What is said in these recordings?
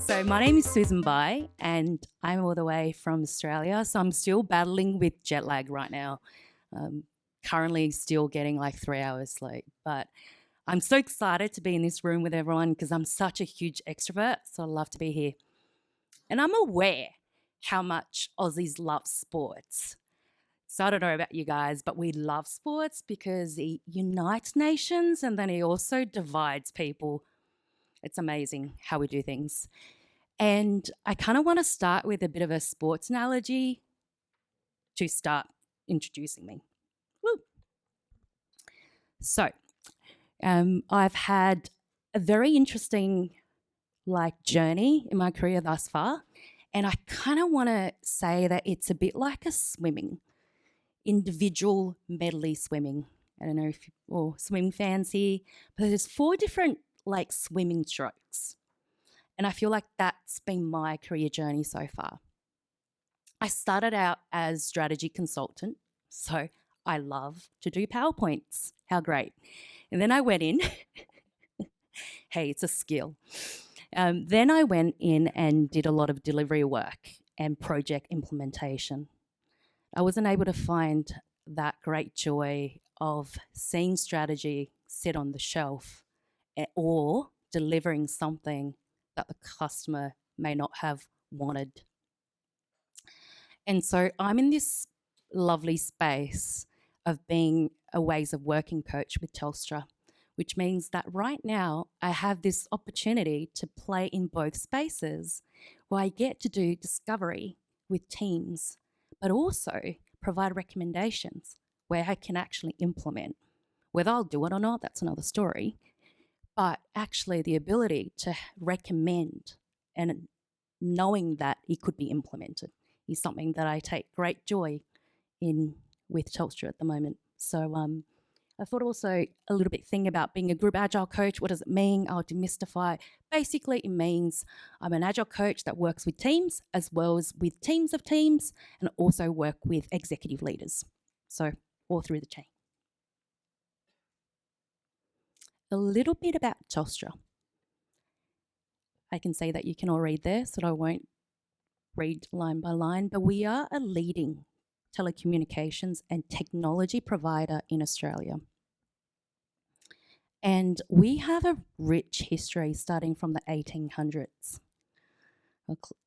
So my name is Susan Bai and I'm all the way from Australia. So I'm still battling with jet lag right now. Currently still getting like 3 hours sleep. But I'm so excited to be in this room with everyone because I'm such a huge extrovert. So I love to be here. And I'm aware how much Aussies love sports. So I don't know about you guys, but we love sports because it unites nations and then it also divides people. It's amazing how we do things. And I kind of want to start with a bit of a sports analogy to start introducing me. Woo. So I've had a very interesting journey in my career thus far. And I kind of want to say that it's a bit like a swimming, individual medley swimming. I don't know if you're all swimming fans here, but there's 4 different swimming strokes. And I feel like that's been my career journey so far. I started out as strategy consultant, so I love to do PowerPoints. How great. And then I went in. Hey, it's a skill. Then I went in and did a lot of delivery work and project implementation. I wasn't able to find that great joy of seeing strategy sit on the shelf or delivering something that the customer may not have wanted. And so I'm in this lovely space of being a ways of working coach with Telstra, which means that right now I have this opportunity to play in both spaces where I get to do discovery with teams, but also provide recommendations where I can actually implement. Whether I'll do it or not, that's another story. But actually the ability to recommend and knowing that it could be implemented is something that I take great joy in with Telstra at the moment. So I thought also a little bit thing about being a group agile coach. What does it mean? I'll demystify. Basically, it means I'm an agile coach that works with teams as well as with teams of teams and also work with executive leaders. So all through the chain. A little bit about Telstra. I can say that you can all read there, so I won't read line by line, but we are a leading telecommunications and technology provider in Australia. And we have a rich history starting from the 1800s.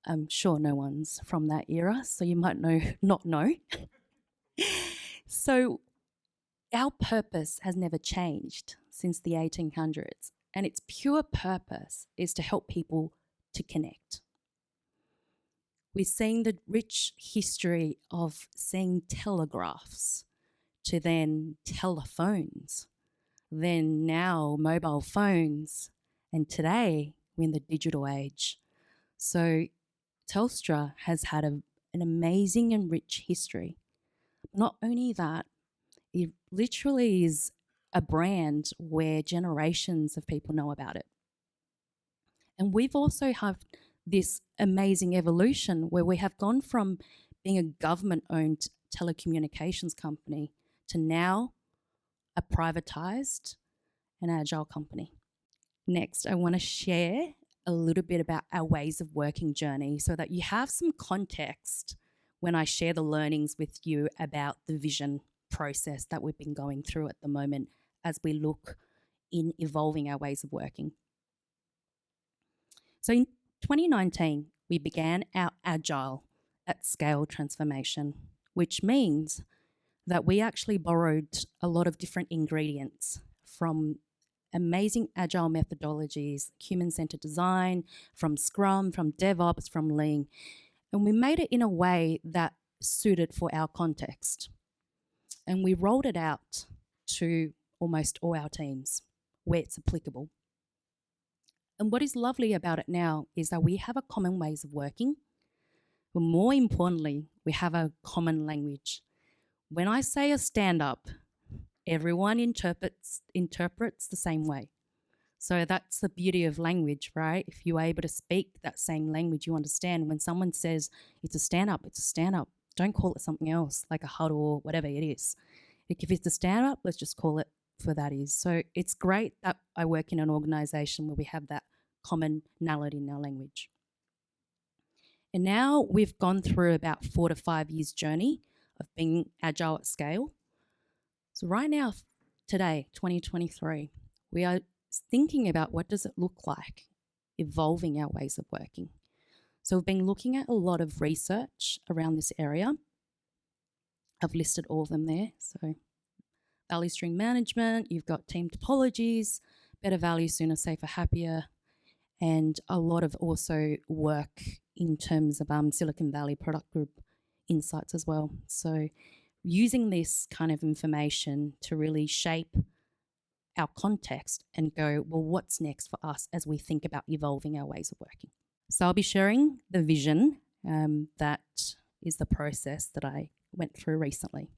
I'm sure no one's from that era, so you might not know. So our purpose has never changed since the 1800s, and its pure purpose is to help people to connect. We're seeing the rich history of seeing telegraphs to then telephones, then now mobile phones, and today we're in the digital age. So Telstra has had an amazing and rich history. Not only that, it literally is a brand where generations of people know about it. And we've also had this amazing evolution where we have gone from being a government-owned telecommunications company to now a privatized and agile company. Next, I want to share a little bit about our ways of working journey so that you have some context when I share the learnings with you about the vision process that we've been going through at the moment as we look in evolving our ways of working. So in 2019, we began our agile at scale transformation, which means that we actually borrowed a lot of different ingredients from amazing agile methodologies, human-centered design, from Scrum, from DevOps, from Lean, and we made it in a way that suited for our context. And we rolled it out to almost all our teams where it's applicable. And what is lovely about it now is that we have a common ways of working, but more importantly, we have a common language. When I say a stand-up, everyone interprets the same way. So that's the beauty of language, right? If you're able to speak that same language, you understand when someone says it's a stand-up, it's a stand-up. Don't call it something else, like a huddle or whatever it is. If it's a stand-up, let's just call it for that is. So it's great that I work in an organisation where we have that commonality in our language. And now we've gone through about 4 to 5 years journey of being agile at scale. So right now, today, 2023, we are thinking about what does it look like evolving our ways of working. So we've been looking at a lot of research around this area. I've listed all of them there. So value stream management, you've got team topologies, better value, sooner, safer, happier, and a lot of also work in terms of Silicon Valley product group insights as well. So using this kind of information to really shape our context and go, well, what's next for us as we think about evolving our ways of working? So I'll be sharing the vision that is the process that I went through recently.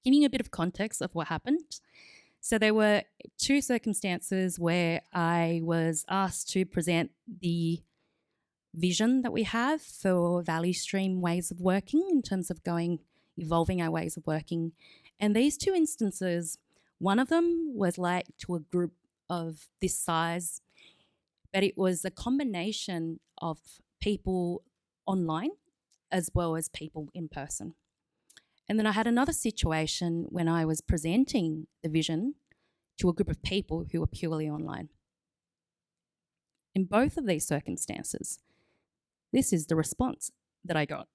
Giving you a bit of context of what happened. So there were 2 circumstances where I was asked to present the vision that we have for value stream ways of working in terms of evolving our ways of working. And these 2 instances, one of them was like to a group of this size, but it was a combination of people online as well as people in person. And then I had another situation when I was presenting the vision to a group of people who were purely online. In both of these circumstances, this is the response that I got.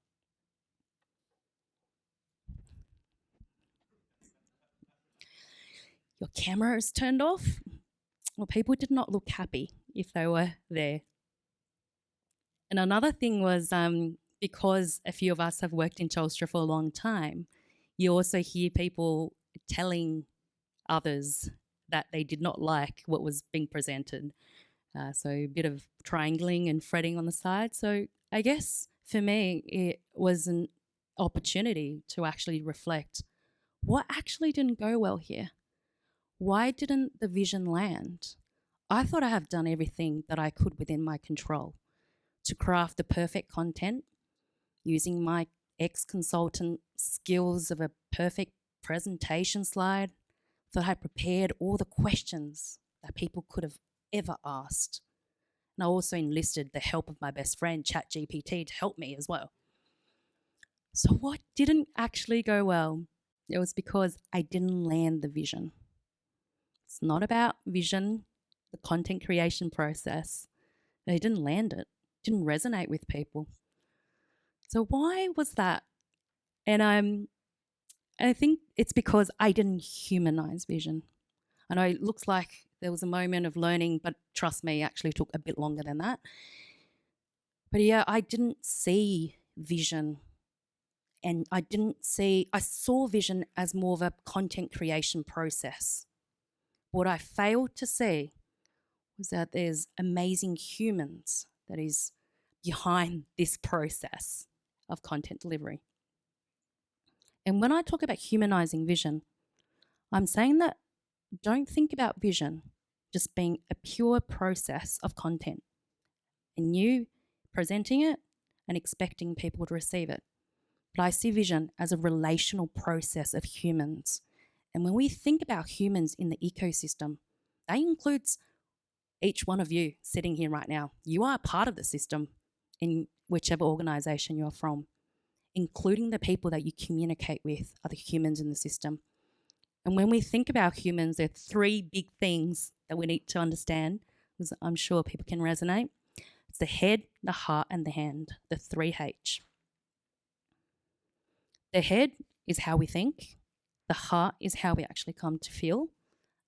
Your camera is turned off. Well, people did not look happy if they were there. And another thing was because a few of us have worked in Telstra for a long time, you also hear people telling others that they did not like what was being presented. So a bit of triangling and fretting on the side. So I guess for me, it was an opportunity to actually reflect what actually didn't go well here. Why didn't the vision land? I thought I have done everything that I could within my control to craft the perfect content using my ex-consultant skills of a perfect presentation slide. Thought I prepared all the questions that people could have ever asked. And I also enlisted the help of my best friend, ChatGPT, to help me as well. So what didn't actually go well? It was because I didn't land the vision. It's not about vision, the content creation process. I didn't land it. It didn't resonate with people. So why was that? And I think it's because I didn't humanize vision. I know it looks like there was a moment of learning, but trust me, it actually took a bit longer than that. But yeah, I didn't see vision. And I saw vision as more of a content creation process. What I failed to see was that there's amazing humans that is behind this process of content delivery. And when I talk about humanizing vision, I'm saying that don't think about vision just being a pure process of content and you presenting it and expecting people to receive it. But I see vision as a relational process of humans. And when we think about humans in the ecosystem, that includes each one of you sitting here right now. You are part of the system in whichever organization you're from, including the people that you communicate with are the humans in the system. And when we think about humans, there are 3 big things that we need to understand, because I'm sure people can resonate. It's the head, the heart, and the hand, the 3H. The head is how we think. The heart is how we actually come to feel.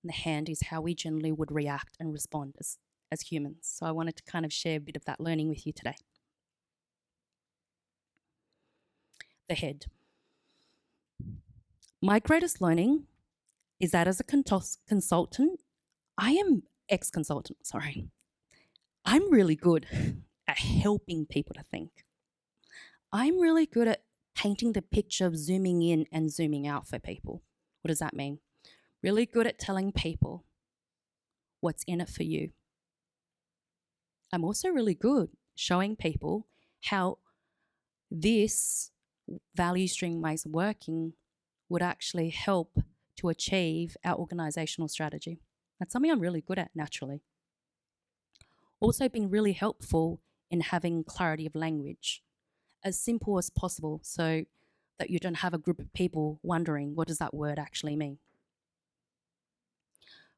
And the hand is how we generally would react and respond as humans. So I wanted to kind of share a bit of that learning with you today. The head. My greatest learning is that as a consultant, I'm really good at helping people to think. I'm really good at painting the picture of zooming in and zooming out for people. What does that mean? Really good at telling people what's in it for you. I'm also really good showing people how this value stream ways of working would actually help to achieve our organizational strategy. That's something I'm really good at naturally. Also been really helpful in having clarity of language, as simple as possible, so that you don't have a group of people wondering, what does that word actually mean?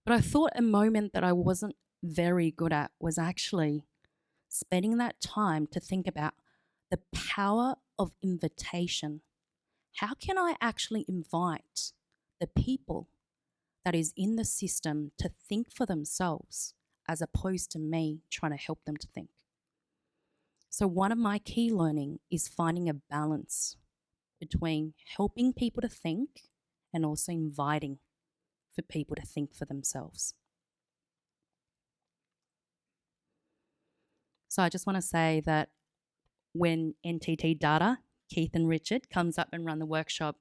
But I thought a moment that I wasn't very good at was actually spending that time to think about the power of invitation. How can I actually invite the people that is in the system to think for themselves as opposed to me trying to help them to think? So one of my key learning is finding a balance between helping people to think and also inviting for people to think for themselves. So I just want to say that when NTT Data, Keith and Richard, comes up and run the workshop,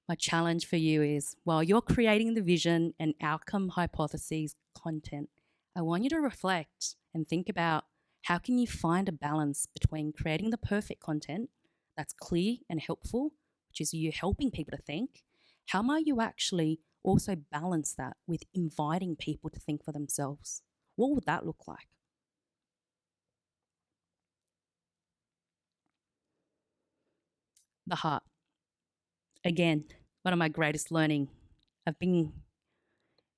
my challenge for you is, while you're creating the vision and outcome hypotheses content, I want you to reflect and think about how can you find a balance between creating the perfect content that's clear and helpful, which is you helping people to think. How might you actually also balance that with inviting people to think for themselves? What would that look like? The heart. Again, one of my greatest learning. I've been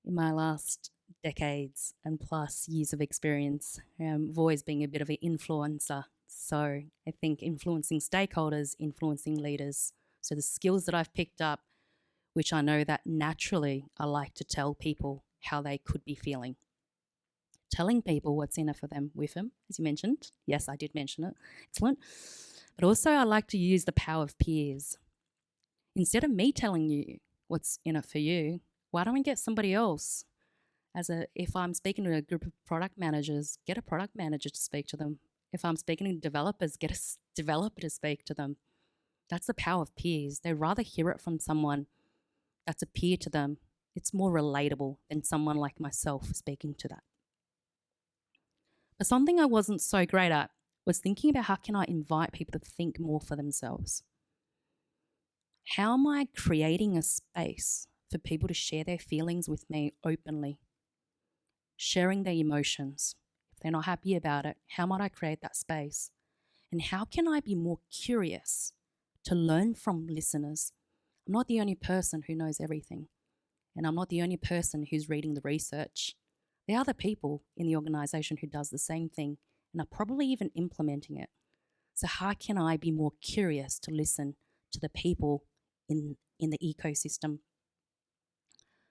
in my last decades and plus years of experience, I've always been a bit of an influencer. So I think influencing stakeholders, influencing leaders. So the skills that I've picked up, which I know that naturally I like to tell people how they could be feeling. Telling people what's in it for them with them, as you mentioned. Yes, I did mention it. Excellent. But also I like to use the power of peers. Instead of me telling you what's in it for you, why don't we get somebody else? If I'm speaking to a group of product managers, get a product manager to speak to them. If I'm speaking to developers, get a developer to speak to them. That's the power of peers. They'd rather hear it from someone that's a peer to them. It's more relatable than someone like myself speaking to that. But something I wasn't so great at was thinking about how can I invite people to think more for themselves? How am I creating a space for people to share their feelings with me openly? Sharing their emotions. If they're not happy about it, how might I create that space? And how can I be more curious to learn from listeners? I'm not the only person who knows everything, and I'm not the only person who's reading the research. There are other people in the organization who does the same thing and are probably even implementing it. So how can I be more curious to listen to the people in the ecosystem?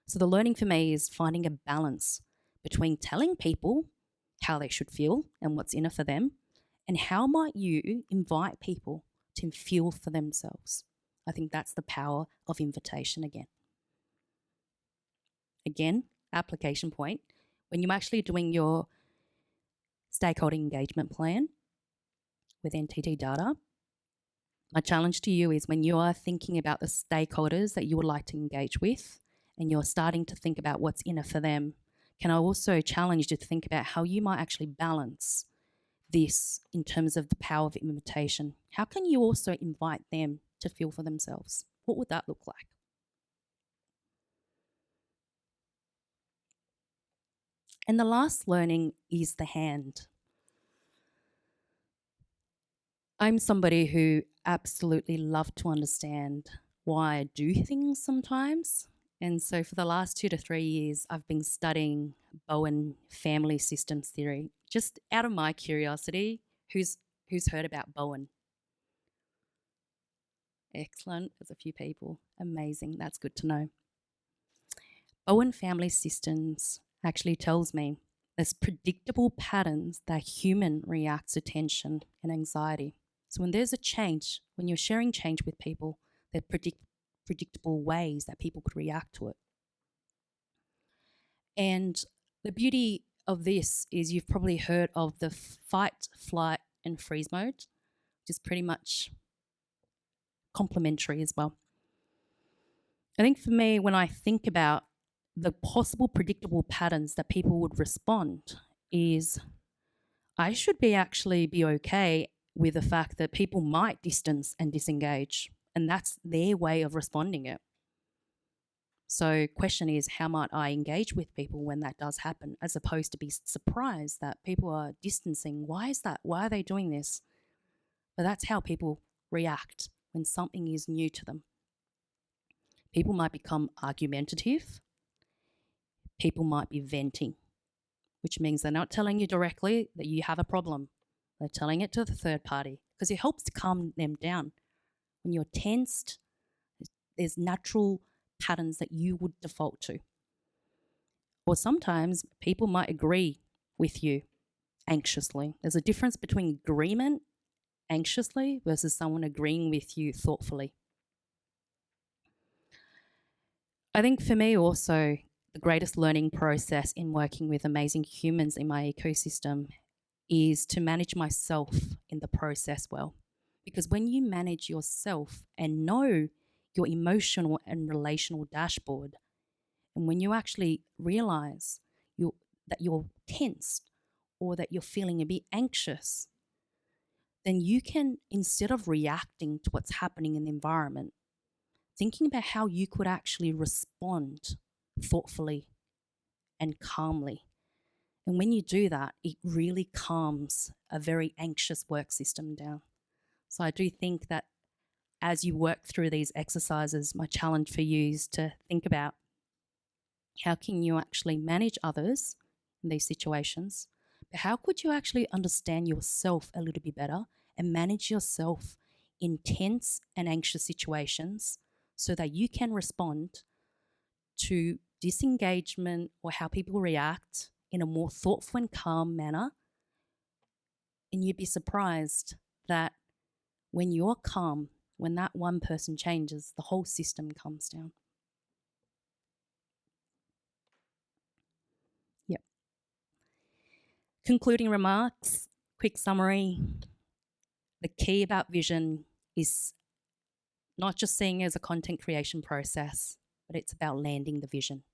So the learning for me is finding a balance between telling people how they should feel and what's in it for them, and how might you invite people to feel for themselves. I think that's the power of invitation again. Again, application point. When you're actually doing your stakeholder engagement plan with NTT Data, my challenge to you is when you are thinking about the stakeholders that you would like to engage with and you're starting to think about what's in it for them, can I also challenge you to think about how you might actually balance this in terms of the power of invitation? How can you also invite them to feel for themselves? What would that look like? And the last learning is the hand. I'm somebody who absolutely love to understand why I do things sometimes. And so for the last 2 to 3 years, I've been studying Bowen family systems theory. Just out of my curiosity, who's heard about Bowen? Excellent. There's a few people. Amazing. That's good to know. Bowen family systems actually tells me there's predictable patterns that human reacts to tension and anxiety. So when there's a change, when you're sharing change with people, there are predictable ways that people could react to it. And the beauty of this is you've probably heard of the fight, flight, and freeze mode, which is pretty much complementary as well. I think for me, when I think about the possible predictable patterns that people would respond, is I should actually be okay with the fact that people might distance and disengage, and that's their way of responding it. So question is, how might I engage with people when that does happen, as opposed to be surprised that people are distancing? Why is that? Why are they doing this? But that's how people react when something is new to them. People might become argumentative. People might be venting, which means they're not telling you directly that you have a problem. They're telling it to the third party because it helps to calm them down. When you're tensed, there's natural patterns that you would default to. Or sometimes people might agree with you anxiously. There's a difference between agreement anxiously versus someone agreeing with you thoughtfully. I think for me also, the greatest learning process in working with amazing humans in my ecosystem is to manage myself in the process well. Because when you manage yourself and know your emotional and relational dashboard, and when you actually realize that you're tensed or that you're feeling a bit anxious, then you can, instead of reacting to what's happening in the environment, thinking about how you could actually respond thoughtfully and calmly. And when you do that, it really calms a very anxious work system down. So I do think that as you work through these exercises, my challenge for you is to think about how can you actually manage others in these situations, but how could you actually understand yourself a little bit better and manage yourself in tense and anxious situations so that you can respond to disengagement or how people react in a more thoughtful and calm manner. And you'd be surprised that when you're calm, when that one person changes, the whole system comes down. Yep. Concluding remarks, quick summary. The key about vision is not just seeing it as a content creation process, but it's about landing the vision.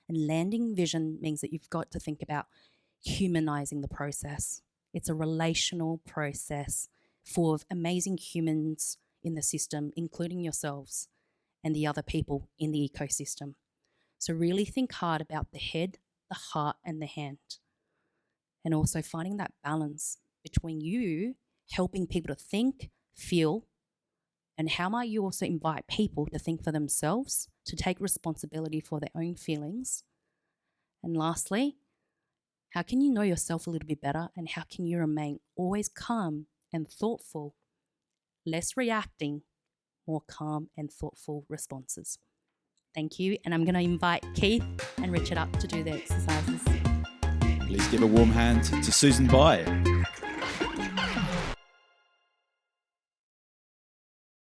And landing vision means that you've got to think about humanizing the process. It's a relational process full of amazing humans in the system, including yourselves and the other people in the ecosystem. So really think hard about the head, the heart, and the hand. And also finding that balance between you helping people to think, feel, and how might you also invite people to think for themselves, to take responsibility for their own feelings. And lastly, how can you know yourself a little bit better, and how can you remain always calm and thoughtful, less reacting, more calm and thoughtful responses. Thank you. And I'm going to invite Keith and Richard up to do the exercises. Please give a warm hand to Susan Bai.